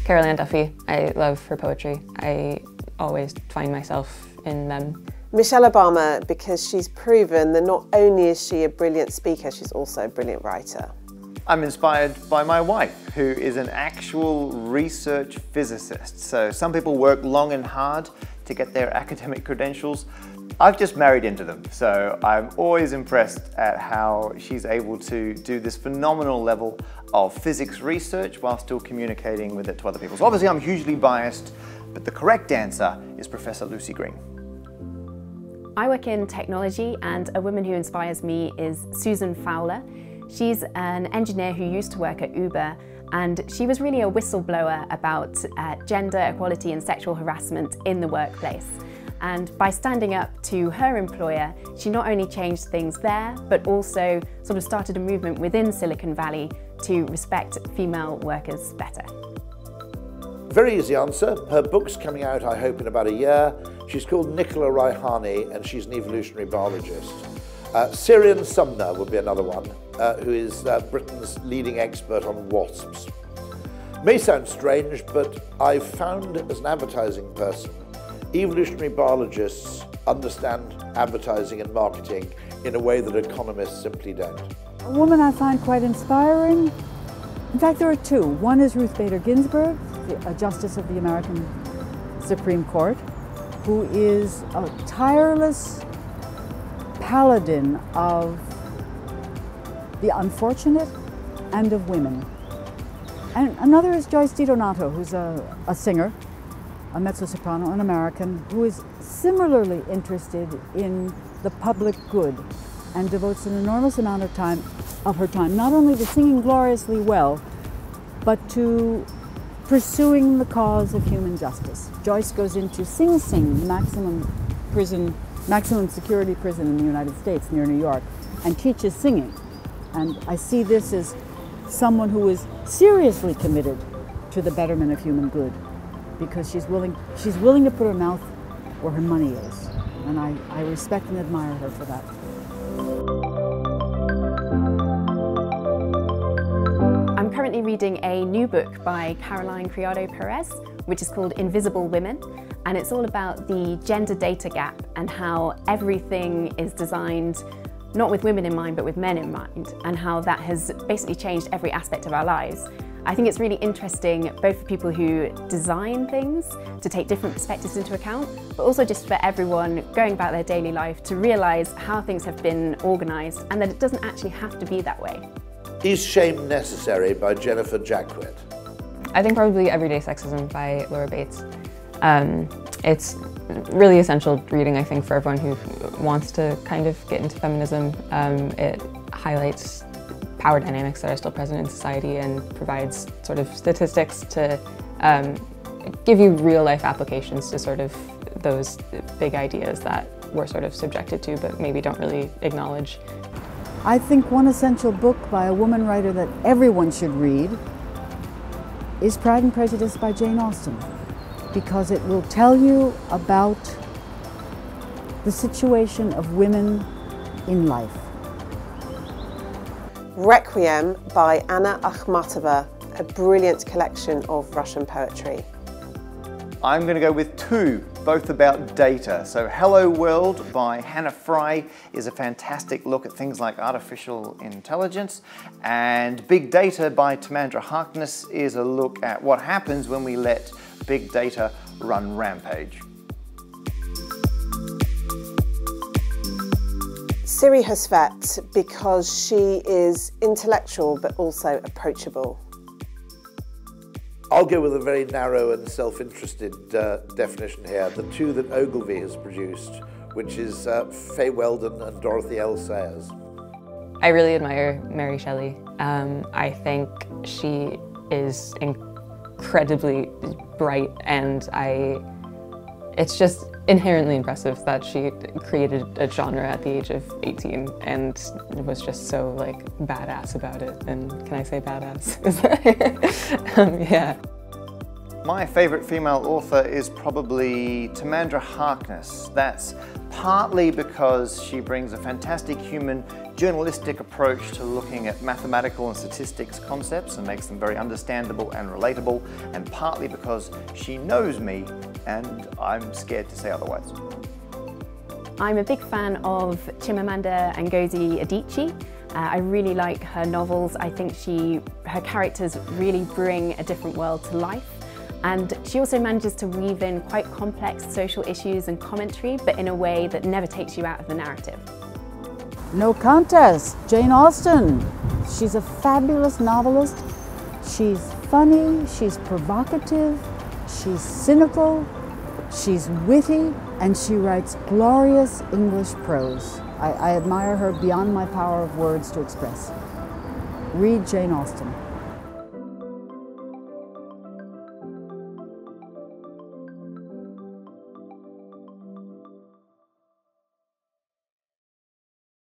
Carol Ann Duffy. I love her poetry. I always find myself in them. Michelle Obama, because she's proven that not only is she a brilliant speaker, she's also a brilliant writer. I'm inspired by my wife, who is an actual research physicist. So some people work long and hard to get their academic credentials. I've just married into them, so I'm always impressed at how she's able to do this phenomenal level of physics research while still communicating with it to other people. So obviously I'm hugely biased, but the correct answer is Professor Lucy Green. I work in technology, and a woman who inspires me is Susan Fowler. She's an engineer who used to work at Uber, and she was really a whistleblower about gender equality and sexual harassment in the workplace. And by standing up to her employer, she not only changed things there, but also sort of started a movement within Silicon Valley to respect female workers better. Very easy answer. Her book's coming out, I hope, in about a year. She's called Nicola Raihani, and she's an evolutionary biologist. Syrian Sumner would be another one, who is Britain's leading expert on wasps. May sound strange, but I've found as an advertising person, evolutionary biologists understand advertising and marketing in a way that economists simply don't. A woman I find quite inspiring. In fact, there are two. One is Ruth Bader Ginsburg, a justice of the American Supreme Court, who is a tireless paladin of the unfortunate and of women. And another is Joyce DiDonato, who's a singer, a mezzo-soprano, an American, who is similarly interested in the public good and devotes an enormous amount of her time, not only to singing gloriously well, but to pursuing the cause of human justice. Joyce goes into Sing Sing, maximum security prison in the United States near New York, and teaches singing. And I see this as someone who is seriously committed to the betterment of human good, because she's willing to put her mouth where her money is. And I respect and admire her for that. I'm currently reading a new book by Caroline Criado Perez, which is called Invisible Women, and it's all about the gender data gap and how everything is designed not with women in mind, but with men in mind, and how that has basically changed every aspect of our lives. I think it's really interesting, both for people who design things to take different perspectives into account, but also just for everyone going about their daily life to realise how things have been organised and that it doesn't actually have to be that way. Is Shame Necessary by Jennifer Jacquet? I think probably Everyday Sexism by Laura Bates. It's really essential reading, I think, for everyone who wants to kind of get into feminism. It highlights power dynamics that are still present in society and provides sort of statistics to give you real-life applications to sort of those big ideas that we're sort of subjected to but maybe don't really acknowledge. I think one essential book by a woman writer that everyone should read is Pride and Prejudice by Jane Austen, because it will tell you about the situation of women in life. Requiem by Anna Akhmatova, a brilliant collection of Russian poetry. I'm going to go with two, both about data. So Hello World by Hannah Fry is a fantastic look at things like artificial intelligence, and Big Data by Timandra Harkness is a look at what happens when we let big data run rampage. Siri Husvet, because she is intellectual but also approachable. I'll go with a very narrow and self-interested definition here, the two that Ogilvy has produced, which is Fay Weldon and Dorothy L. Sayers. I really admire Mary Shelley. I think she is incredibly bright, and it's just inherently impressive that she created a genre at the age of 18 and was just so like badass about it. And can I say badass? Yeah. My favourite female author is probably Timandra Harkness. That's partly because she brings a fantastic human journalistic approach to looking at mathematical and statistics concepts and makes them very understandable and relatable, and partly because she knows me and I'm scared to say otherwise. I'm a big fan of Chimamanda Ngozi Adichie. I really like her novels. I think her characters really bring a different world to life. And she also manages to weave in quite complex social issues and commentary, but in a way that never takes you out of the narrative. No contest, Jane Austen. She's a fabulous novelist. She's funny, she's provocative, she's cynical, she's witty, and she writes glorious English prose. I admire her beyond my power of words to express. Read Jane Austen.